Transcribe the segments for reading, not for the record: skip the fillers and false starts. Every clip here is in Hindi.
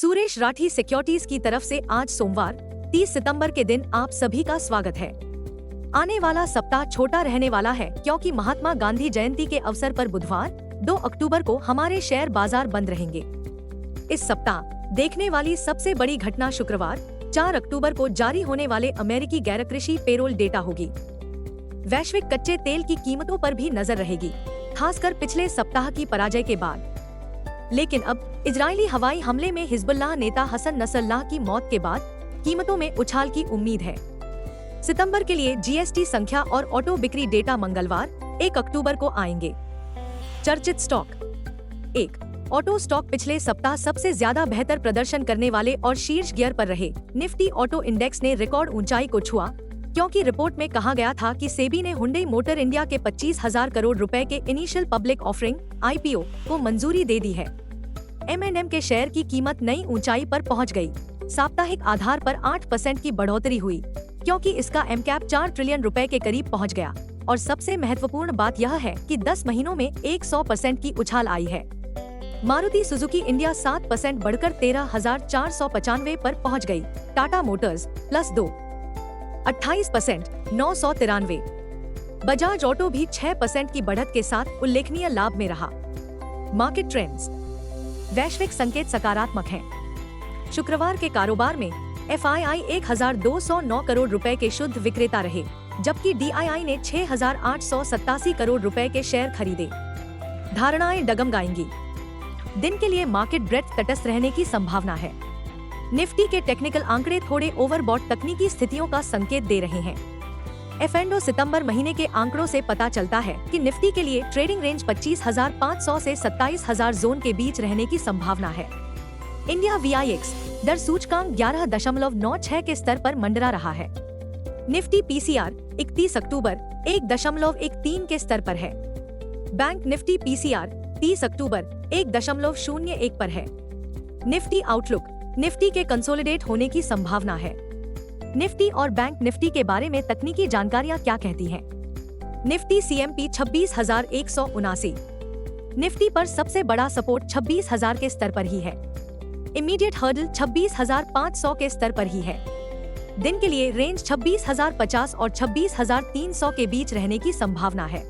सुरेश राठी सिक्योरिटीज की तरफ से आज सोमवार 30 सितंबर के दिन आप सभी का स्वागत है। आने वाला सप्ताह छोटा रहने वाला है क्योंकि महात्मा गांधी जयंती के अवसर पर बुधवार 2 अक्टूबर को हमारे शेयर बाजार बंद रहेंगे। इस सप्ताह देखने वाली सबसे बड़ी घटना शुक्रवार 4 अक्टूबर को जारी होने वाले अमेरिकी गैरकृषि पेरोल डेटा होगी। वैश्विक कच्चे तेल की कीमतों पर भी नजर रहेगी, खासकर पिछले सप्ताह की पराजय के बाद। लेकिन अब इजरायली हवाई हमले में हिजबुल्लाह नेता हसन नसरल्लाह की मौत के बाद कीमतों में उछाल की उम्मीद है। सितंबर के लिए जीएसटी संख्या और ऑटो बिक्री डेटा मंगलवार 1 अक्टूबर को आएंगे। चर्चित स्टॉक 1. ऑटो स्टॉक पिछले सप्ताह सबसे ज्यादा बेहतर प्रदर्शन करने वाले और शीर्ष गियर पर रहे। निफ्टी ऑटो इंडेक्स ने रिकॉर्ड ऊंचाई को छुआ क्योंकि रिपोर्ट में कहा गया था कि सेबी ने हुंडई मोटर इंडिया के 25,000 करोड़ रुपए के इनिशियल पब्लिक ऑफरिंग (आईपीओ) को मंजूरी दे दी है। M&M के शेयर की कीमत नई ऊंचाई पर पहुंच गई। साप्ताहिक आधार पर 8% की बढ़ोतरी हुई क्योंकि इसका एमकैप 4 ट्रिलियन रुपए के करीब पहुंच गया। और सबसे महत्वपूर्ण बात यह है कि 10 महीनों में 100% की उछाल आई है। मारुति सुजुकी इंडिया 7% बढ़कर 13,495 पर पहुंच गई। टाटा मोटर्स +2 28% 993। बजाज ऑटो भी 6% की बढ़त के साथ उल्लेखनीय लाभ में रहा। मार्केट ट्रेंड्स, वैश्विक संकेत सकारात्मक हैं। शुक्रवार के कारोबार में FII 1,209 करोड़ रुपए के शुद्ध विक्रेता रहे, जबकि DII ने 6,887 करोड़ रुपए के शेयर खरीदे। धारणाएं डगमगाएंगी। दिन के लिए मार्केट ब्रेथ तटस्थ रहने की संभावना है। निफ्टी के टेक्निकल आंकड़े थोड़े ओवरबॉट तकनीकी स्थितियों का संकेत दे रहे हैं। F&O सितंबर महीने के आंकड़ों से पता चलता है कि निफ्टी के लिए ट्रेडिंग रेंज 25,500 से 27,000 जोन के बीच रहने की संभावना है। इंडिया VIX दर सूचकांक 11.96 के स्तर पर मंडरा रहा है। निफ्टी PCR 31 अक्टूबर 1.13 के स्तर पर है। बैंक निफ्टी PCR 30 अक्टूबर 1.01 पर है। निफ्टी आउटलुक, निफ्टी के कंसोलिडेट होने की संभावना है। निफ्टी और बैंक निफ्टी के बारे में तकनीकी जानकारियां क्या कहती हैं? Nifty CMP 26,179। निफ्टी पर सबसे बड़ा सपोर्ट 26,000 के स्तर पर ही है। इमीडिएट हर्डल 26,500 के स्तर पर ही है। दिन के लिए रेंज 26,050 और 26,300 के बीच रहने की संभावना है।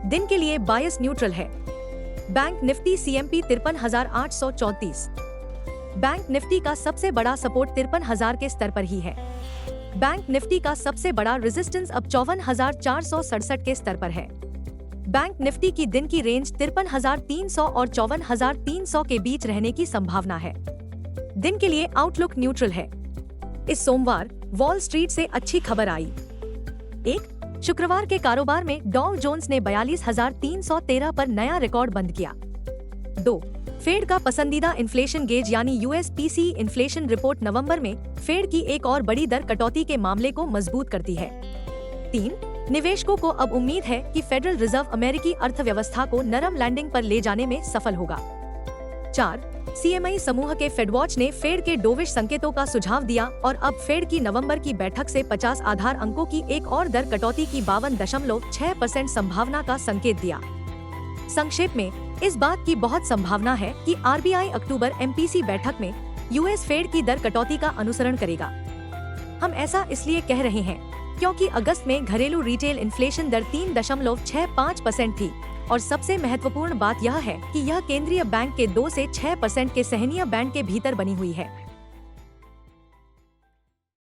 दिन के लिए बायस न्यूट्रल है। Bank Nifty CMP 53,834। Bank Nifty का सबसे बड़ा सपोर्ट 53,000 के स्तर पर ही है। बैंक निफ्टी का सबसे बड़ा रेजिस्टेंस अब 54,467 के स्तर पर है। बैंक निफ्टी की दिन की रेंज 53,300 और 54,300 के बीच रहने की संभावना है। दिन के लिए आउटलुक न्यूट्रल है। इस सोमवार वॉल स्ट्रीट से अच्छी खबर आई। 1. शुक्रवार के कारोबार में डॉव जोन्स ने 42,313 पर नया रिकॉर्ड बंद किया। 2. फेड का पसंदीदा इन्फ्लेशन गेज यानी US PCE इन्फ्लेशन रिपोर्ट नवंबर में फेड की एक और बड़ी दर कटौती के मामले को मजबूत करती है। 3. निवेशकों को अब उम्मीद है कि फेडरल रिजर्व अमेरिकी अर्थव्यवस्था को नरम लैंडिंग पर ले जाने में सफल होगा। 4. CMI समूह के फेडवॉच ने फेड के डोविश संकेतों का सुझाव दिया और अब फेड की नवंबर की बैठक से 50 आधार अंकों की एक और दर कटौती की 52.6% संभावना का संकेत दिया। संक्षेप में, इस बात की बहुत संभावना है कि RBI अक्टूबर MPC बैठक में US फेड की दर कटौती का अनुसरण करेगा। हम ऐसा इसलिए कह रहे हैं क्योंकि अगस्त में घरेलू रिटेल इन्फ्लेशन दर 3.65% थी और सबसे महत्वपूर्ण बात यह है कि यह केंद्रीय बैंक के 2 से 6% के सहनीय बैंड के भीतर बनी हुई है।